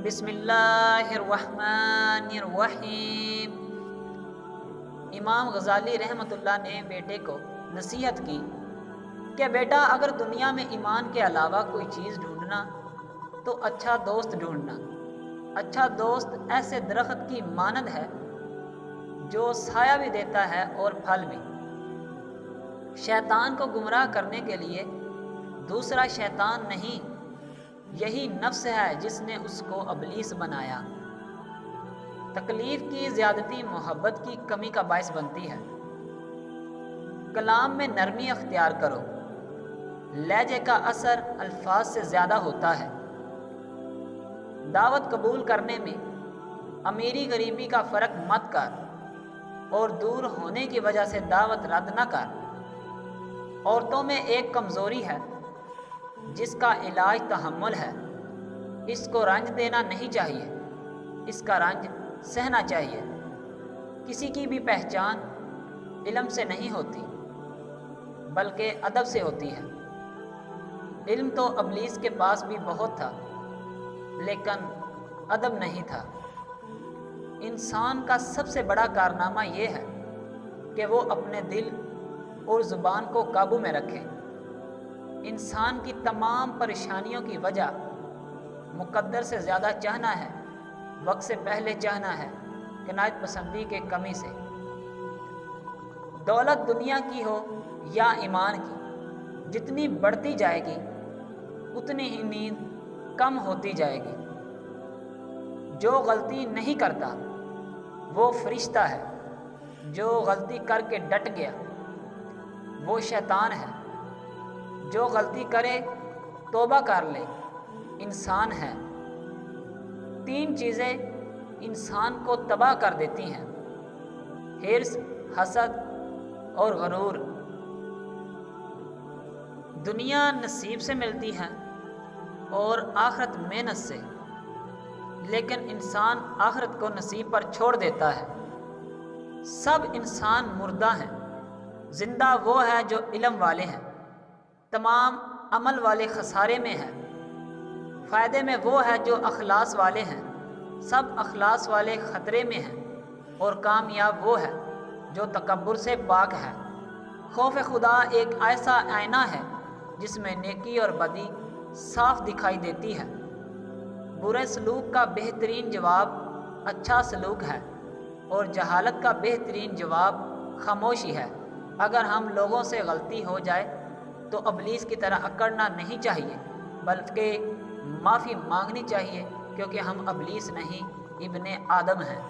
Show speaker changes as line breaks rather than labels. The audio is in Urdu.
بسم اللہ الرحمن الرحیم۔ امام غزالی رحمۃ اللہ نے بیٹے کو نصیحت کی کہ بیٹا، اگر دنیا میں ایمان کے علاوہ کوئی چیز ڈھونڈنا تو اچھا دوست ڈھونڈنا۔ اچھا دوست ایسے درخت کی مانند ہے جو سایہ بھی دیتا ہے اور پھل بھی۔ شیطان کو گمراہ کرنے کے لیے دوسرا شیطان نہیں، یہی نفس ہے جس نے اس کو ابلیس بنایا۔ تکلیف کی زیادتی محبت کی کمی کا باعث بنتی ہے۔ کلام میں نرمی اختیار کرو، لہجے کا اثر الفاظ سے زیادہ ہوتا ہے۔ دعوت قبول کرنے میں امیری غریبی کا فرق مت کر، اور دور ہونے کی وجہ سے دعوت رد نہ کر۔ عورتوں میں ایک کمزوری ہے جس کا علاج تحمل ہے۔ اس کو رنج دینا نہیں چاہیے، اس کا رنج سہنا چاہیے۔ کسی کی بھی پہچان علم سے نہیں ہوتی بلکہ ادب سے ہوتی ہے۔ علم تو ابلیس کے پاس بھی بہت تھا لیکن ادب نہیں تھا۔ انسان کا سب سے بڑا کارنامہ یہ ہے کہ وہ اپنے دل اور زبان کو قابو میں رکھے۔ انسان کی تمام پریشانیوں کی وجہ مقدر سے زیادہ چاہنا ہے، وقت سے پہلے چاہنا ہے، قناعت پسندی کے کمی سے۔ دولت دنیا کی ہو یا ایمان کی، جتنی بڑھتی جائے گی اتنی ہی نیند کم ہوتی جائے گی۔ جو غلطی نہیں کرتا وہ فرشتہ ہے، جو غلطی کر کے ڈٹ گیا وہ شیطان ہے، جو غلطی کرے توبہ کر لے انسان ہے۔ 3 چیزیں انسان کو تباہ کر دیتی ہیں: حرص، حسد اور غرور۔ دنیا نصیب سے ملتی ہے اور آخرت محنت سے، لیکن انسان آخرت کو نصیب پر چھوڑ دیتا ہے۔ سب انسان مردہ ہیں، زندہ وہ ہے جو علم والے ہیں۔ تمام عمل والے خسارے میں ہیں، فائدے میں وہ ہے جو اخلاص والے ہیں۔ سب اخلاص والے خطرے میں ہیں، اور کامیاب وہ ہے جو تکبر سے پاک ہے۔ خوف خدا ایک ایسا آئینہ ہے جس میں نیکی اور بدی صاف دکھائی دیتی ہے۔ برے سلوک کا بہترین جواب اچھا سلوک ہے، اور جہالت کا بہترین جواب خاموشی ہے۔ اگر ہم لوگوں سے غلطی ہو جائے تو ابلیس کی طرح اکڑنا نہیں چاہیے بلکہ معافی مانگنی چاہیے، کیونکہ ہم ابلیس نہیں ابن آدم ہیں۔